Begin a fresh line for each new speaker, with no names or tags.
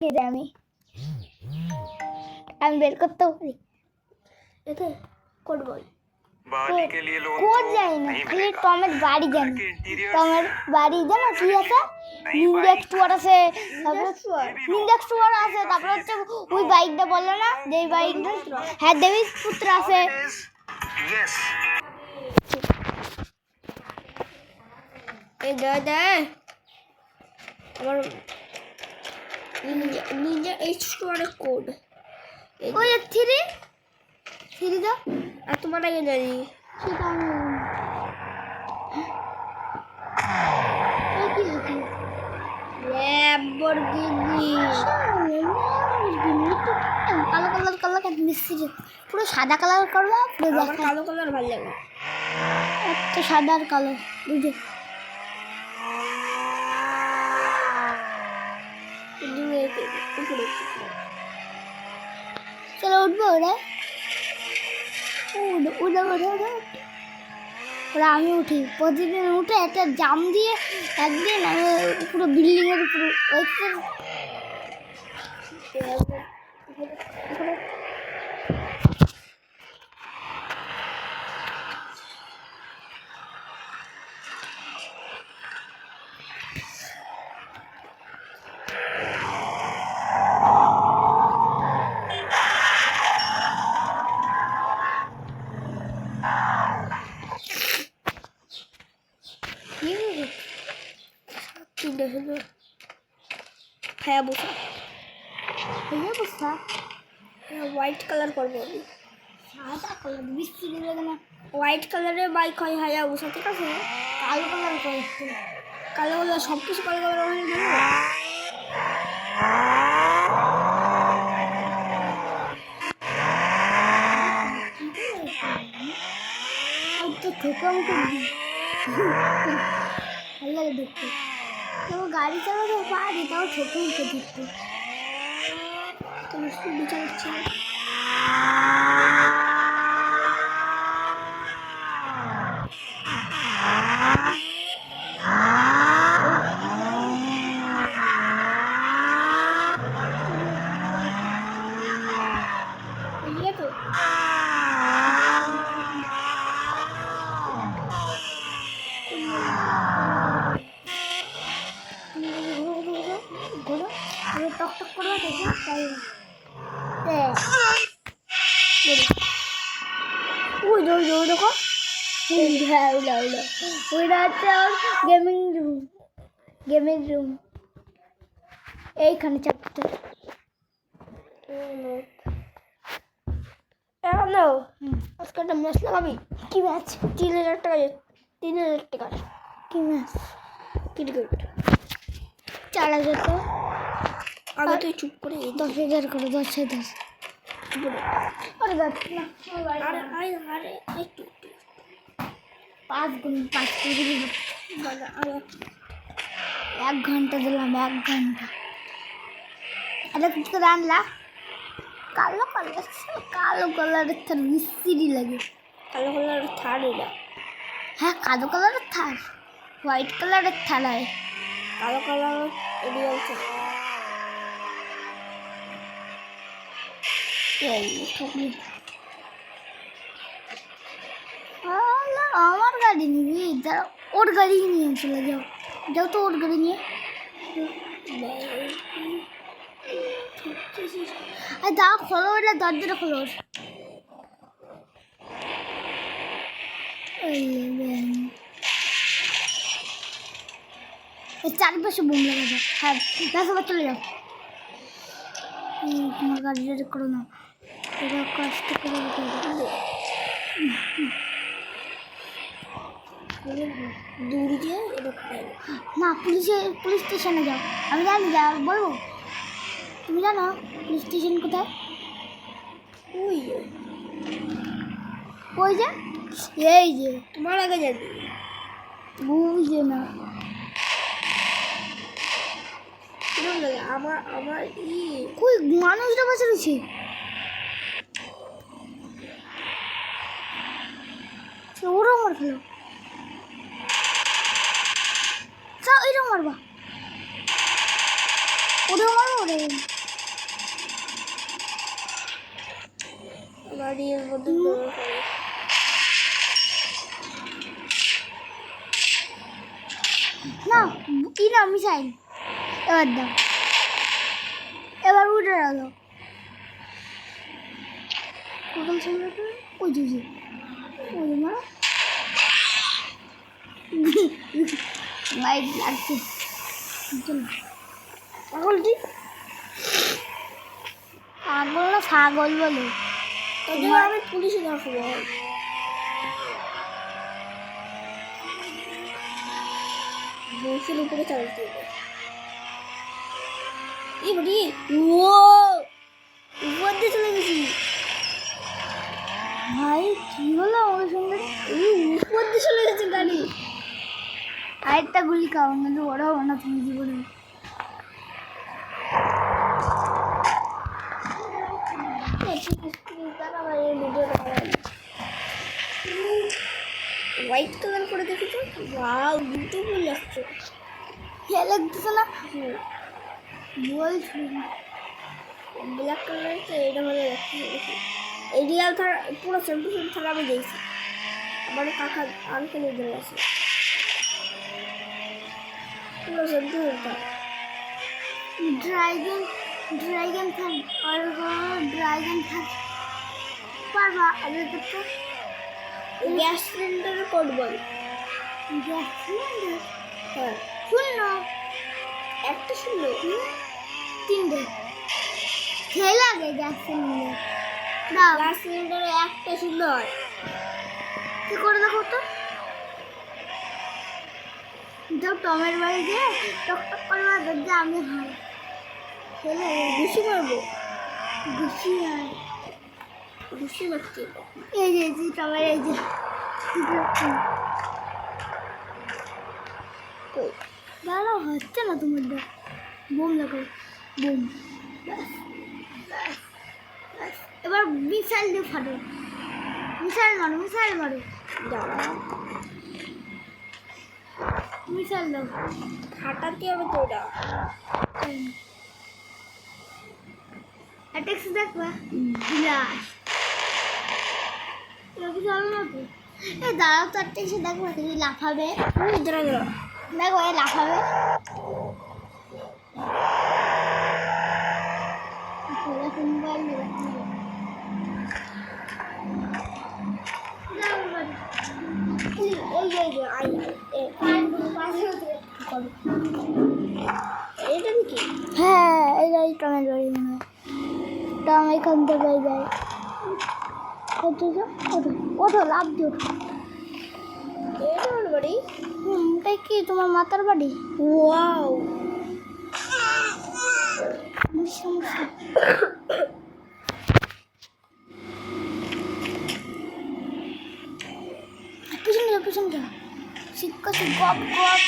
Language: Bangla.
আমি আমি বের করতেও পারি
এতে কোড বল
কোড যাই না খালি টমের বাড়ি জানি টমের বাড়ি জানো কি আছে নিনজা স্টোয়ার আছে তারপরে নিনজা স্টোয়ার আছে তারপরে হচ্ছে ওই বাইকটা বললো না যে বাইকটা হ্যাঁ দেবী পুত্র আছে
এই দাদা আমার নিনজা স্টোয়ারের কোড
ওই থ্রি দাও
আর তোমার আগে জানি
সেটা আমি
ল্যাম্বরগিনি
কালো কালার মিস্ত্রি পুরো সাদা কালার করবো পুরো
আমার কালো কালার ভালো লাগে
একটা সাদা আর কালো বুঝে চলো উঠবো ওরা ওরা আমি উঠি প্রতিদিন উঠে একটা জাম দিয়ে একদিন আমি পুরো বিল্ডিংয়ের পুরো
হোয়াইট কালার করবো
সাদা কালার মিস্ত্রি লাগে না
হোয়াইট কালারের বাইক হয় হায়াবুসা ঠিক আছে
কালো কালার করতে
কালো কালার সব কিছু কালো কালার হয়
তো ঠোকাম ভালো লাগে দেখতে তো গাড়ি চালাতে পারি তাও ছোট উঠে দেখতে
তোমার স্কুল চালাচ্ছি
টকটক করবো দেখি তাই
ওই দেখো
হ্যাঁ ওইটা হচ্ছে ওর গেমিং রুম এইখানে চাপতে
আজকে একটা ম্যাচ লাগাবি
কি ম্যাচ
3,000 টাকা 3,000 টাকা
কি ম্যাচ
ক্রিকেট
4,000 তো
আগে তুই চুপ করে
10,000 করে 10,000 আরে যাচ্ছে না
আরে একটু
5 করে 1 ঘন্টা দিলাম 1 ঘন্টা এটা কিছু রান্না কালো কালারের থার মিস্ত্রি লাগে
কালো কালার থার এটা
হ্যাঁ কালো কালারের থার হোয়াইট কালারের থার হয়
কালো কালার রিয়াল
আমার গাড়ি নিবি যারা ওর গাড়ি নিয়ে চলে যাও তো ওর গাড়ি নিয়ে আর দা খোলো ওটা দরজাটা খোলো চারপাশে বোম লাগা যাও হ্যাঁ দেখো চলে যাও তোমার গাড়িটা করো না এটা কষ্ট করে
দূর গিয়ে
না পুলিশ স্টেশনে যাও আমি জানি যা বলবো তুমি জানো পুলিশ স্টেশন কোথায় ওই যে এই যে
তোমার আগে যাবি
বুঝে না
আমার
কই মানুষটা বসে রয়েছে ওরা মার খেলো এরকম মারবা ওরেও মারবো ওরে
দিয়ে মধ্যে দৌড় করে।
না কি না মিসাইল এবার দাও এবার উঠে গেল কোথাও সামনেটা ওই যে ওই মা লাইট লাগছে ছাগলটি পাগল না ছাগল বলে
তোদের আমি পুলিশে দেখাবো। বসের উপরে চালাতে হবে। এই বলি ও উপর দিয়ে চলে গেছি
ভাই কি হলো আমার সঙ্গে
উপর দিয়ে চলে গেছে গাড়ি।
আরেকটা গুলি খাও কিন্তু ওরা না তুমি জীবনে
হোয়াইট কালার করে দেখি তো ওয়াও বিউটিফুল লাগছে।
খেয়ে লাগতেছে না বলছি
ব্ল্যাক কালার তো এটা ভালো লাগছে। এই রিয়াল থার পুরো সেম টু সেম থাকা আমি দেখছি। আমার কাকা আঙ্কেল এদের আছে পুরো সেম টু সেম থাকা।
ড্রাগন থাক আর ড্রাগন থাক পারবা আগে তো
গ্যাস সিলিন্ডারের কোড বল।
গ্যাস সিলিন্ডার
হ্যাঁ
শূন্য
একটা শূন্য
তিনটে খেয়ে লাগে গ্যাস সিলিন্ডার দাও
গ্যাস সিলিন্ডারে একটা শূন্য হয়।
কি করে দেখো তো যাও টমের বাড়ি গিয়ে টকটক করে দেখবে আমি হয় খেলে
ঘুষি মারবো
গুছি হয়
ঘুষি মারছি।
এই যে টমের এই যে দাঁড়াও হচ্ছে না তোমার দা বোম দেখো বোম এবার মিসাইল দিয়ে ফাটো মিসাইল মারো
দাঁড়া
মিসাইল দাও
ফাটাতে হবে তো ওটা।
অ্যাটেক্স দেখবা বিলাস রবি চলো না তো এই দাঁড়াও তো অ্যাটেক্সে দেখবা তুমি লাফাবে
দাঁড়া দাঁড়া
দেখো এ লাফাবে মোবাইল
এটা কি
হ্যাঁ এই টমের বাড়ি মনে হয় টম এখান থেকে যায় ওঠো লাভ দিও
এটা আমার বাড়ি।
তাই কি তোমার মাতার বাড়ি
ওয়াও
সমস্যা পিছনে যাও শিক্ষা গপ গপ